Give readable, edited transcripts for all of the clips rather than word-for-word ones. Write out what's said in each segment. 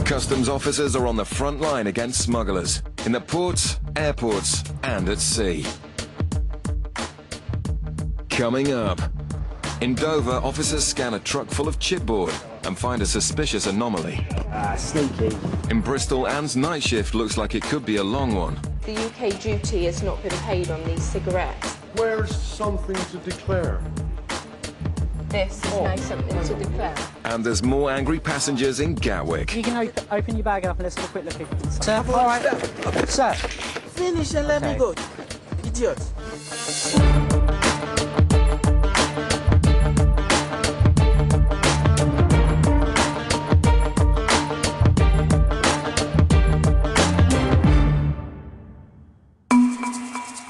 Customs officers are on the front line against smugglers, in the ports, airports, and at sea. Coming up, in Dover, officers scan a truck full of chipboard and find a suspicious anomaly. Sneaky. In Bristol, Anne's night shift looks like it could be a long one. The UK duty has not been paid on these cigarettes. Where's something to declare? This is now something to declare. And there's more angry passengers in Gatwick. You can open your bag up and let's have a quick look at it. Sir, all right. Sir. Finish and let me go. Idiot.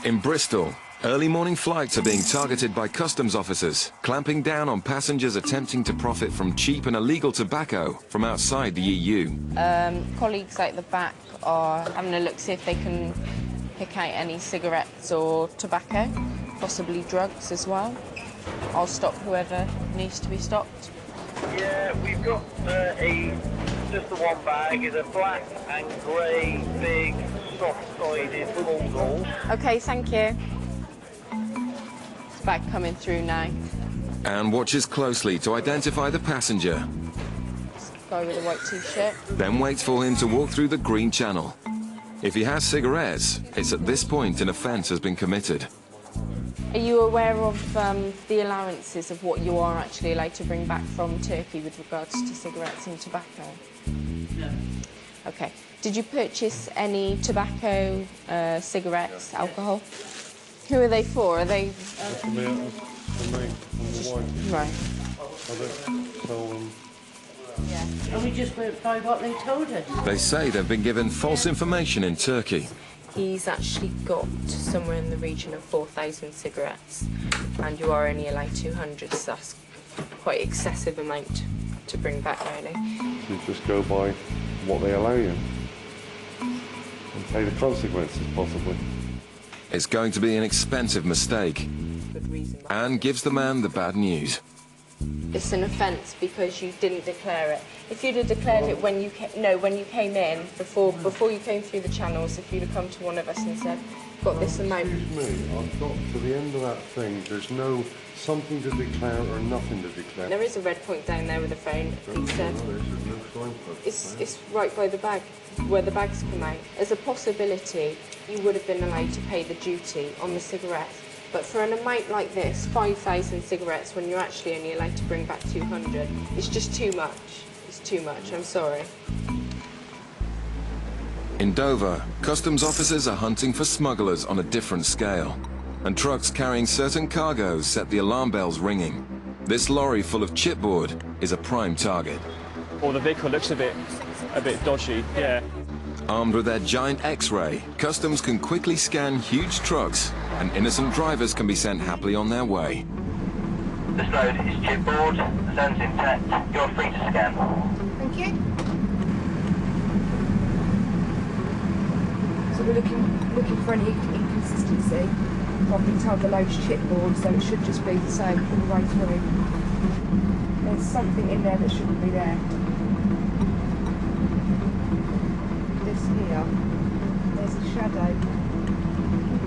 In Bristol, early morning flights are being targeted by customs officers, clamping down on passengers attempting to profit from cheap and illegal tobacco from outside the EU. Colleagues at the back are having a look, see if they can pick out any cigarettes or tobacco, possibly drugs as well. I'll stop whoever needs to be stopped. Yeah, we've got just the one bag. Is a black and grey, big, soft-sided full door. OK, thank you. It's bag coming through now. Anne watches closely to identify the passenger, Guy with a white T-shirt. then waits for him to walk through the green channel. If he has cigarettes, it's at this point an offence has been committed. Are you aware of the allowances of what you are actually allowed to bring back from Turkey with regards to cigarettes and tobacco? No. OK. Did you purchase any tobacco, cigarettes, alcohol? Who are they for? Are they... For me and the wife. Right. I don't tell them. Yeah. And we just went by what they told us. They say they've been given false information in Turkey. He's actually got somewhere in the region of 4,000 cigarettes, and you are only allowed 200, so that's quite excessive amount to bring back, really. You just go by what they allow you and pay the consequences, possibly. It's going to be an expensive mistake. Good reason. Anne gives the man the bad news. It's an offence because you didn't declare it. If you'd have declared it when you came in, before you came through the channels, if you'd have come to one of us and said, got this amount... Excuse me, I've got to the end of that thing. There's no something to declare or nothing to declare. There is a red point down there with a phone. It's right by the bag, where the bags come out. As a possibility, you would have been allowed to pay the duty on the cigarettes. But for an amount like this, 5,000 cigarettes, when you're actually only allowed to bring back 200, it's just too much. It's too much, I'm sorry. In Dover, customs officers are hunting for smugglers on a different scale, and trucks carrying certain cargoes set the alarm bells ringing. This lorry full of chipboard is a prime target. Well, the vehicle looks a bit dodgy, yeah. Armed with their giant X-ray, customs can quickly scan huge trucks, and innocent drivers can be sent happily on their way. This load is chipboard, the zone's intact, you're free to scan. Thank you. So we're looking for any inconsistency. I've been told the load's chipboard, so it should just be the same all the way through. There's something in there that shouldn't be there. This here, there's a shadow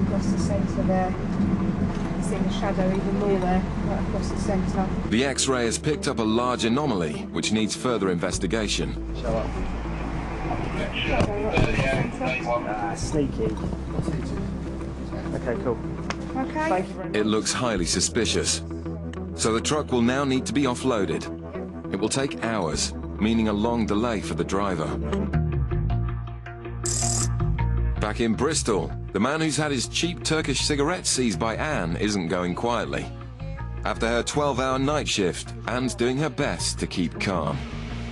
across the centre there. You see the shadow even more there, right across the centre. The X-ray has picked up a large anomaly, which needs further investigation. Show up. Sneaky. Okay, cool. Okay. Thank you very much. It looks highly suspicious. So the truck will now need to be offloaded. It will take hours, meaning a long delay for the driver. Back in Bristol, the man who's had his cheap Turkish cigarettes seized by Anne isn't going quietly. After her 12-hour night shift, Anne's doing her best to keep calm.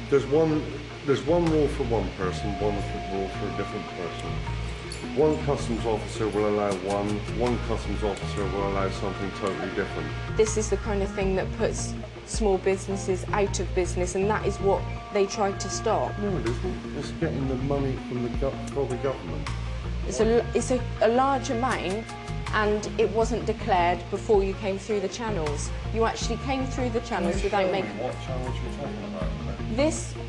There's one rule for one person, one rule for a different person. One customs officer will allow one customs officer will allow something totally different. This is the kind of thing that puts small businesses out of business, and that is what they tried to stop. No, it isn't. It's getting the money from the government. It's a large amount, and it wasn't declared before you came through the channels. You actually came through the channels without making... What channels you're talking about?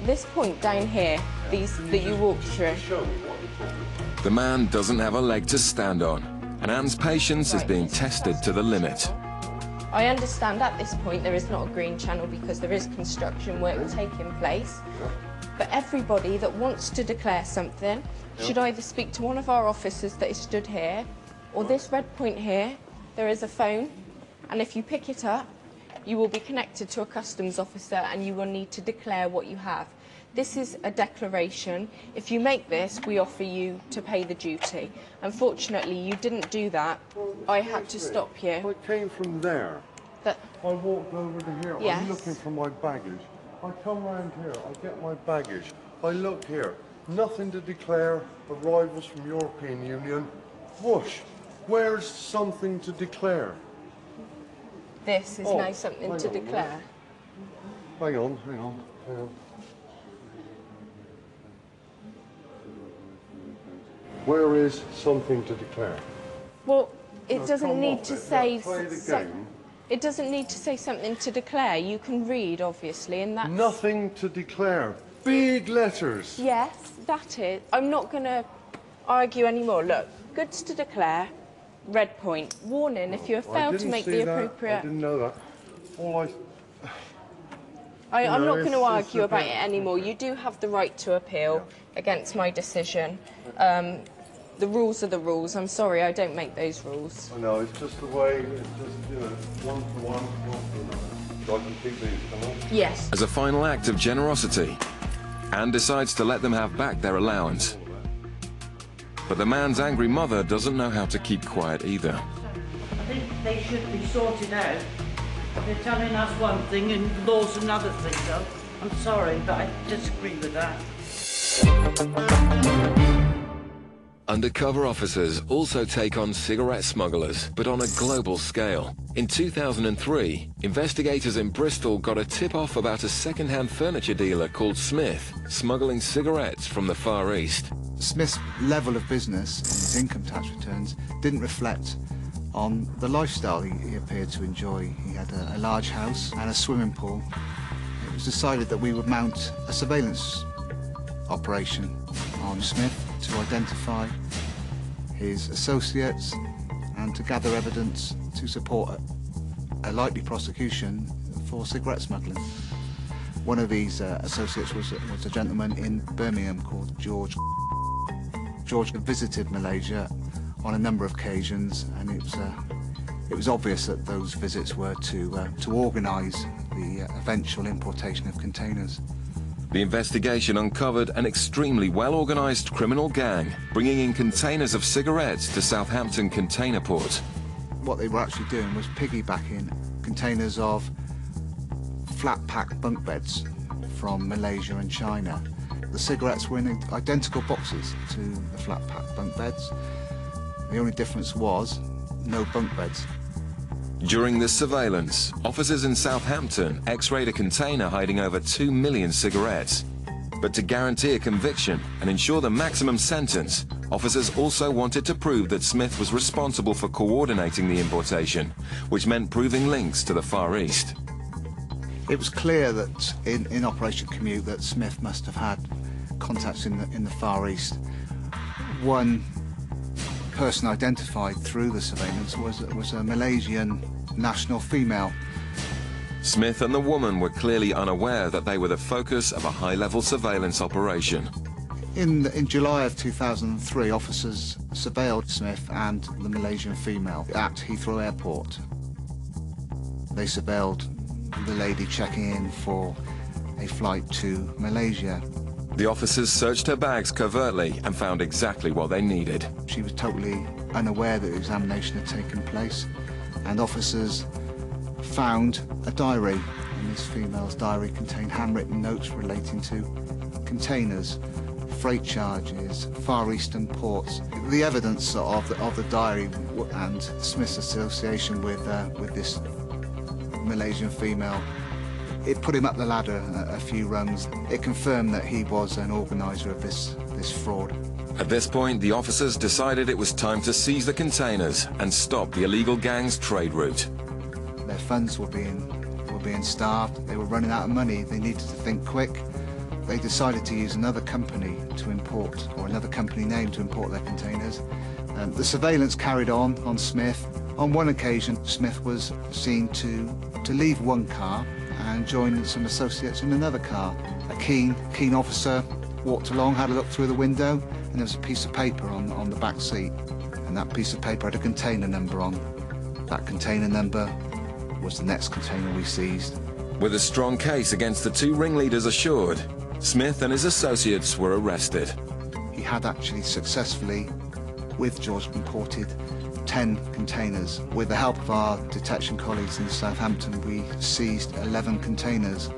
This point down here, these that you walked through. Show me what you're talking about. The man doesn't have a leg to stand on, and Anne's patience is being tested to the limit. I understand at this point there is not a green channel because there is construction work taking place, but everybody that wants to declare something should either speak to one of our officers that is stood here, or this red point here. There is a phone, and if you pick it up, you will be connected to a customs officer and you will need to declare what you have. This is a declaration. If you make this, we offer you to pay the duty. Unfortunately, you didn't do that. I had to stop you. I came from there. But I walked over to here. Yes. I'm looking for my baggage. I come round here. I get my baggage. I look here. Nothing to declare. Arrivals from European Union. Whoosh. Where's something to declare? this is now something to declare. Hang on, hang on, hang on. Where is something to declare? Well, it No, doesn't come need off to it. say... Yeah, play the game. It doesn't need to say something to declare. You can read, obviously, and that's... Nothing to declare. Big letters. Yes, that is. I'm not going to argue anymore. Look, goods to declare, red point. Warning, if you have failed to make the appropriate... I didn't know that. All I'm not going to it's argue a about bit- it anymore. You do have the right to appeal against my decision. The rules are the rules. I'm sorry, I don't make those rules. I know, it's just the way, it's just, you know, one for one for another. So I can keep these, can I? Yes. As a final act of generosity, Anne decides to let them have back their allowance. But the man's angry mother doesn't know how to keep quiet either. I think they should be sorted out. They're telling us one thing and law's another thing, though. I'm sorry, but I disagree with that. Undercover officers also take on cigarette smugglers, but on a global scale. In 2003, investigators in Bristol got a tip-off about a second-hand furniture dealer called Smith smuggling cigarettes from the Far East. Smith's level of business and his income tax returns didn't reflect on the lifestyle he appeared to enjoy. He had a large house and a swimming pool. It was decided that we would mount a surveillance operation on Smith to identify his associates and to gather evidence to support a likely prosecution for cigarette smuggling. One of these associates was a gentleman in Birmingham called George. George visited Malaysia on a number of occasions, and it was obvious that those visits were to organise the eventual importation of containers. The investigation uncovered an extremely well-organised criminal gang bringing in containers of cigarettes to Southampton container port. What they were actually doing was piggybacking containers of flat-pack bunk beds from Malaysia and China. The cigarettes were in identical boxes to the flat-pack bunk beds. The only difference was no bunk beds. During this surveillance, officers in Southampton x-rayed a container hiding over 2 million cigarettes. But to guarantee a conviction and ensure the maximum sentence, officers also wanted to prove that Smith was responsible for coordinating the importation, which meant proving links to the Far East. It was clear that in Operation Commute that Smith must have had contacts in the Far East. One person identified through the surveillance was a Malaysian national female. Smith and the woman were clearly unaware that they were the focus of a high-level surveillance operation. In July of 2003, officers surveilled Smith and the Malaysian female at Heathrow Airport. They surveilled the lady checking in for a flight to Malaysia. The officers searched her bags covertly and found exactly what they needed. She was totally unaware that the examination had taken place, and officers found a diary, and this female's diary contained handwritten notes relating to containers, freight charges, Far Eastern ports. The evidence of the diary and Smith's association with this Malaysian female, it put him up the ladder a few rungs. It confirmed that he was an organiser of this fraud. At this point, the officers decided it was time to seize the containers and stop the illegal gang's trade route. Their funds were being starved. They were running out of money. They needed to think quick. They decided to use another company to import, or another company name to import their containers. The surveillance carried on Smith. On one occasion, Smith was seen to leave one car and join some associates in another car. A keen officer walked along, had a look through the window, and there was a piece of paper on the back seat. And that piece of paper had a container number on. That container number was the next container we seized. With a strong case against the two ringleaders assured, Smith and his associates were arrested. He had actually successfully, with George, imported 10 containers. With the help of our detection colleagues in Southampton, we seized 11 containers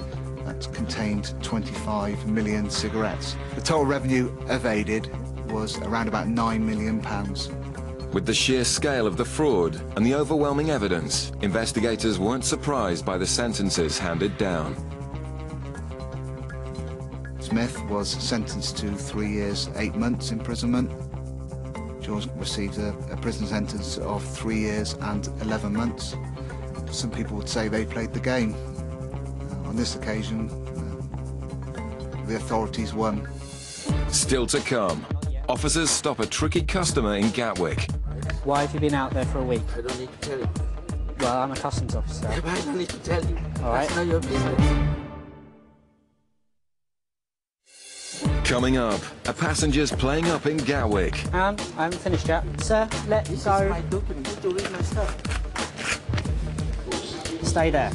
that contained 25 million cigarettes. The total revenue evaded was around about £9 million. With the sheer scale of the fraud and the overwhelming evidence, investigators weren't surprised by the sentences handed down. Smith was sentenced to 3 years, 8 months imprisonment. George received a prison sentence of 3 years and 11 months. Some people would say they played the game. On this occasion, the authorities won. Still to come, officers stop a tricky customer in Gatwick. Why have you been out there for a week? I don't need to tell you. Well, I'm a customs officer. Yeah, but I don't need to tell you. All right. That's not your business. Coming up, a passenger's playing up in Gatwick. I haven't finished yet. Sir, let's This go. is my document. You need to read my stuff. Stay there.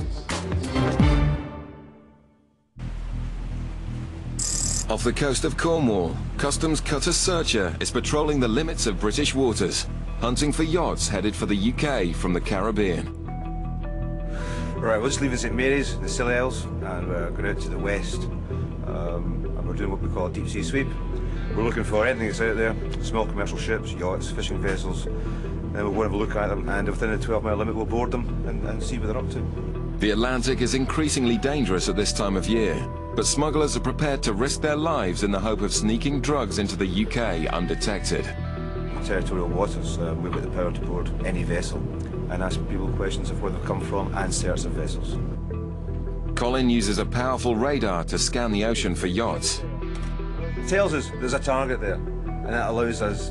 Off the coast of Cornwall, Customs Cutter Searcher is patrolling the limits of British waters, hunting for yachts headed for the UK from the Caribbean. Right, we'll just leave St Mary's, the Scilly Isles, and we're going out to the west. And we're doing what we call a deep sea sweep. We're looking for anything that's out there, small commercial ships, yachts, fishing vessels. Then we'll go and have a look at them, and within the 12-mile limit we'll board them and see what they're up to. The Atlantic is increasingly dangerous at this time of year, but smugglers are prepared to risk their lives in the hope of sneaking drugs into the UK undetected. Territorial waters, we've got the power to board any vessel and ask people questions of where they've come from and search the vessels. Colin uses a powerful radar to scan the ocean for yachts. It tells us there's a target there, and that allows us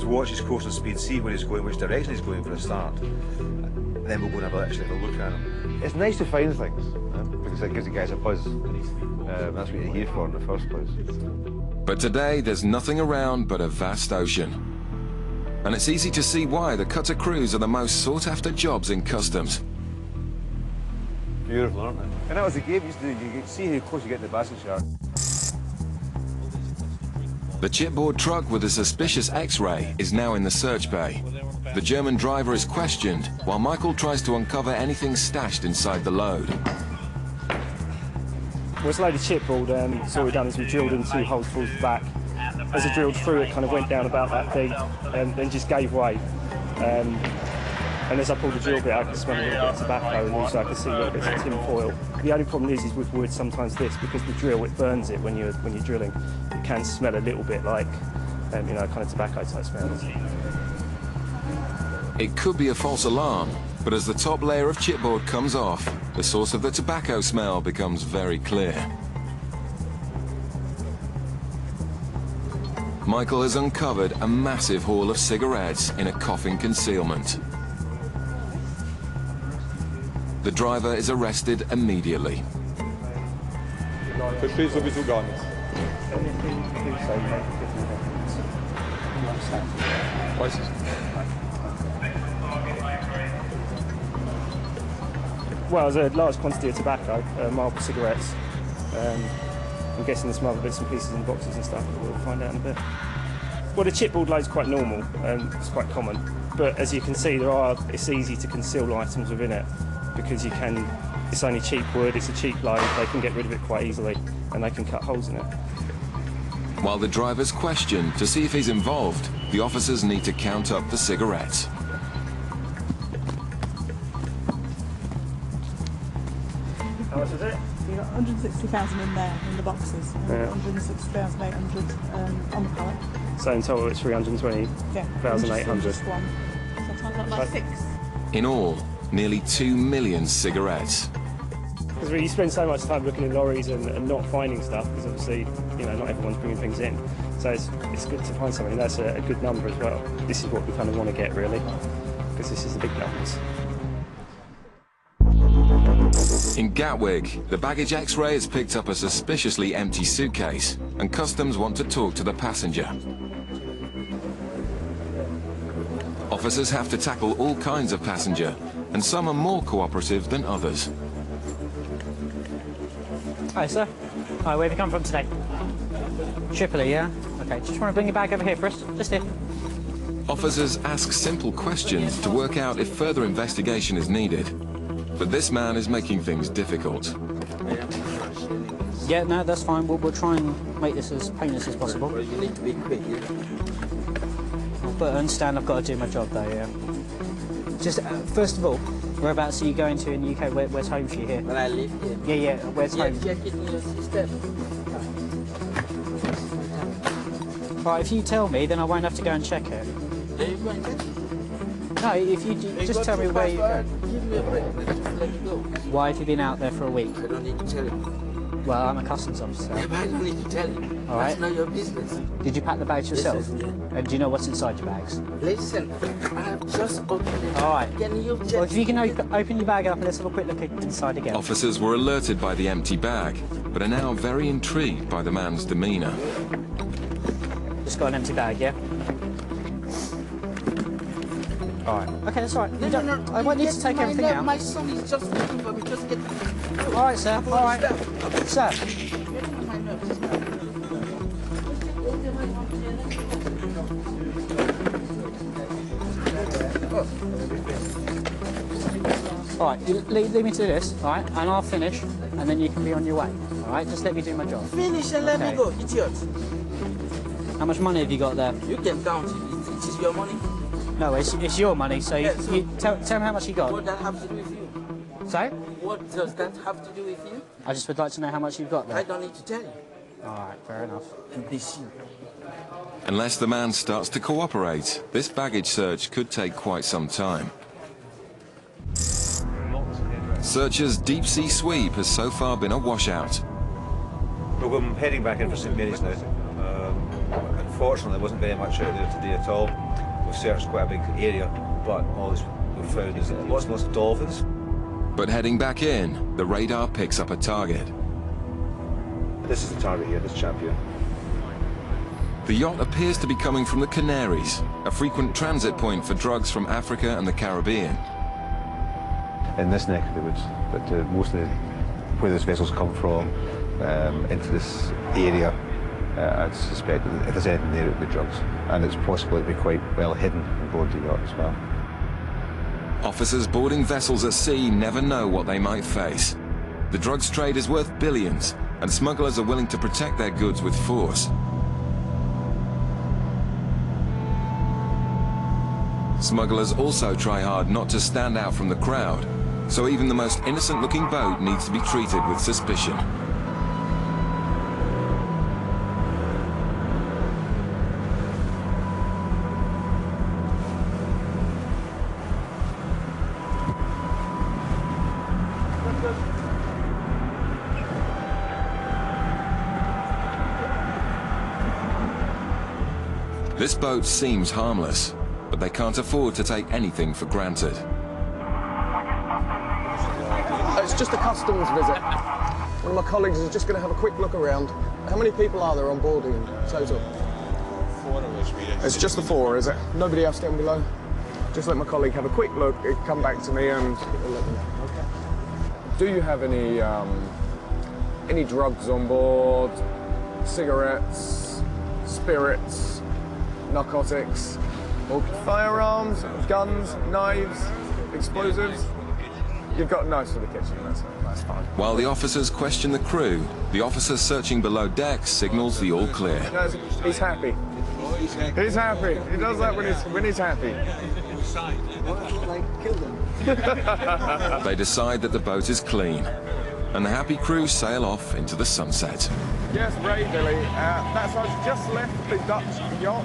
to watch his course and speed, see where he's going, which direction he's going for a start. And then we'll go and actually have a look at him. It's nice to find things, because it gives the guys a buzz. That's what you're here for in the first place. But today there's nothing around but a vast ocean. And it's easy to see why the cutter crews are the most sought-after jobs in customs. Beautiful, aren't they? And that was the game you used to do. You see how close you get to the basket shark. The chipboard truck with a suspicious X-ray is now in the search bay. The German driver is questioned, while Michael tries to uncover anything stashed inside the load. Well, it's a load of chipboard, so what we've done is we drilled in 2 holes towards the back. As I drilled through, it kind of went down about that deep, and then just gave way. And as I pulled the drill bit, I could smell a little bit of tobacco, and also I could see little bits of tin foil. The only problem is with wood, sometimes because the drill, it burns it when you're drilling. It can smell a little bit like, you know, kind of tobacco type smells. It could be a false alarm, but as the top layer of chipboard comes off, the source of the tobacco smell becomes very clear. Michael has uncovered a massive haul of cigarettes in a coffin concealment. The driver is arrested immediately. Well, there's a large quantity of tobacco, marble cigarettes. I'm guessing there's some other bits and pieces in boxes and stuff, but we'll find out in a bit. Well, the chipboard load's quite normal, it's quite common. But as you can see, it's easy to conceal items within it, because it's only cheap wood, it's a cheap load, they can get rid of it quite easily, and they can cut holes in it. While the driver's questioned to see if he's involved, the officers need to count up the cigarettes. How much is it? 160,000 in there, in the boxes, and Yeah. 160,800 on the pallet. So in total it's 320,800. Just one. So times that by 6. In all, nearly 2 million cigarettes. Because you spend so much time looking in lorries and not finding stuff, because obviously, you know, not everyone's bringing things in. So it's good to find something. That's a good number as well. This is what we kind of want to get, really, because this is the big numbers. In Gatwick, the baggage X-ray has picked up a suspiciously empty suitcase, and customs want to talk to the passenger. Officers have to tackle all kinds of passenger, and some are more cooperative than others. Hi, sir. Hi, where have you come from today? Tripoli, yeah? Okay, just want to bring your bag over here first. Just here. Officers ask simple questions to work out if further investigation is needed. But this man is making things difficult. Yeah, no, that's fine. We'll try and make this as painless as possible. Well, you need to be quick, yeah? But I understand I've got to do my job, though, yeah. Just, first of all, whereabouts are you going to in the UK? Where's home for you here? When I live here. Yeah, yeah, where's home? Check it in your system. Right, if you tell me, then I won't have to go and check it. There you go and check it. No, if you just tell me where you go. Give me a break. Just let me go. Why have you been out there for a week? I don't need to tell you. Well, I'm a customs officer. Yeah, but I don't need to tell you. All right. That's not your business. Did you pack the bags yourself? Yes, yeah. And do you know what's inside your bags? Listen, I have just opened it. All right. Can you just... Well, if you can open your bag up and let's have a quick look inside again. Officers were alerted by the empty bag, but are now very intrigued by the man's demeanour. Just got an empty bag, yeah? All right. Okay, that's all right. No, I won't need to take everything out. My son is just looking for me. Just get... All right, sir. All right. Sir. All right, you leave me to this, all right, and I'll finish, and then you can be on your way, all right? Just let me do my job. Finish and let me go, idiot. How much money have you got there? You can count it. It is your money. No, it's your money, so, Yeah, you tell me how much you got. What does that have to do with you? Sorry? What does that have to do with you? I just would like to know how much you've got there. I don't need to tell you. All right, fair enough. Unless the man starts to cooperate, this baggage search could take quite some time. Searchers' deep-sea sweep has so far been a washout. Well, I'm heading back in for St Mary's now. Unfortunately, there wasn't very much out there today at all. We've searched quite a big area, but all we've found is lots and lots of dolphins. But heading back in, the radar picks up a target. This is the target here, this chap here. The yacht appears to be coming from the Canaries, a frequent transit point for drugs from Africa and the Caribbean. In this neck of the woods, but mostly where those vessels come from into this area, I'd suspect that if there's anything there, it would be drugs. And it's possible it'd be quite well hidden on board the yacht as well. Officers boarding vessels at sea never know what they might face. The drugs trade is worth billions, and smugglers are willing to protect their goods with force. Smugglers also try hard not to stand out from the crowd, so even the most innocent-looking boat needs to be treated with suspicion. This boat seems harmless, but they can't afford to take anything for granted. It's just a customs visit. One of my colleagues is just going to have a quick look around. How many people are there on board in total? 4 of us, really. It's just the 4, is it? Nobody else down below? Just let my colleague have a quick look, come back to me and he'll let me know. Okay. Do you have any drugs on board? Cigarettes, spirits, narcotics, or firearms, guns, knives, explosives? You've got knives for the kitchen, that's fine. While the officers question the crew, the officer searching below decks signals the all clear. No, he's happy. He's happy. He does that when he's happy. They decide that the boat is clean, and the happy crew sail off into the sunset. Yes, Ray, Billy. That's us just left the Dutch yacht.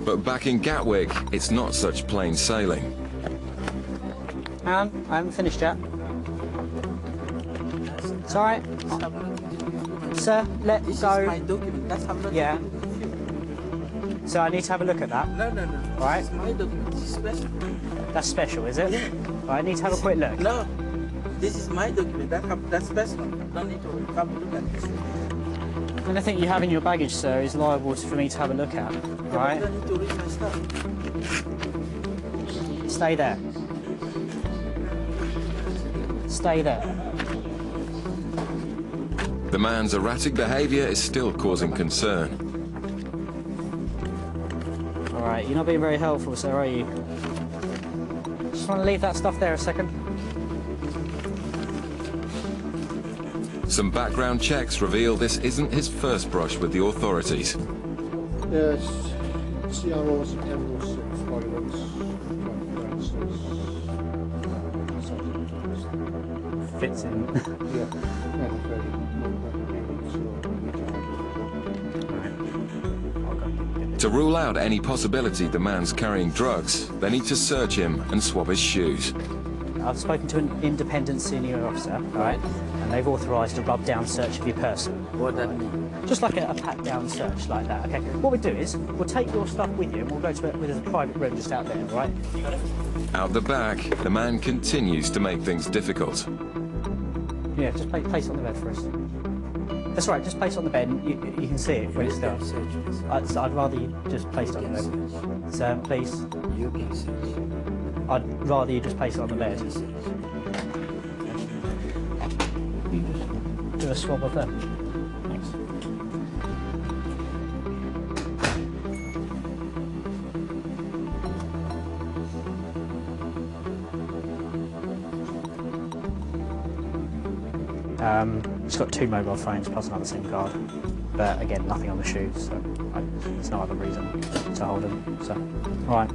But back in Gatwick, it's not such plain sailing. I haven't finished yet. It's all right. Sir, let This go. is my document. Let's have a look. Yeah. So I need to have a look at that. No. All right. This is my document. This is special. That's special, is it? Yeah. All right, I need to have a quick look. No. This is my document. That's special. Don't need to have a look at this. Anything you have in your baggage, sir, is liable for me to have a look at. All right. You don't need to read my stuff. Stay there. Stay there. The man's erratic behaviour is still causing concern. All right, you're not being very helpful, sir, are you? Just want to leave that stuff there a second. Some background checks reveal this isn't his first brush with the authorities. Yes, CROs, Emeralds, Fits in. To rule out any possibility the man's carrying drugs, they need to search him and swab his shoes. I've spoken to an independent senior officer, all right, and they've authorised a rub-down search of your person. What that mean? Just like a pat-down search like that, okay? What we do is, we'll take your stuff with you and we'll go to there's a private room just out there, all right? Out the back, the man continues to make things difficult. Yeah, just place it on the bed for us. That's right, just place it on the bed and you can see it when it starts. I'd rather you just place it on the bed. Sir, please. You can search. I'd rather you just place it on the bed. You just do a swab of them. Thanks. It's got 2 mobile phones plus another SIM card, but again, nothing on the shoes, so there's no other reason to hold them. So, right.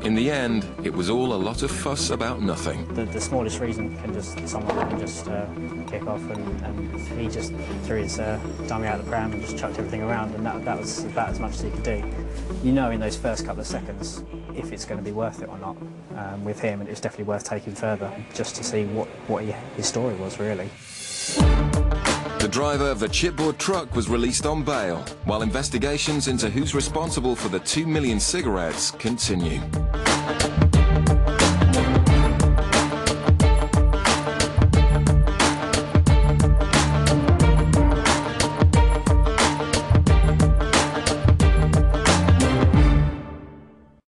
In the end, it was all a lot of fuss about nothing. The smallest reason someone can just kick off, and he just threw his dummy out of the pram and just chucked everything around, and that was about as much as he could do. You know, in those first couple of seconds, if it's going to be worth it or not. With him, and it was definitely worth taking further, just to see what his story was, really. The driver of the chipboard truck was released on bail, while investigations into who's responsible for the 2 million cigarettes continue.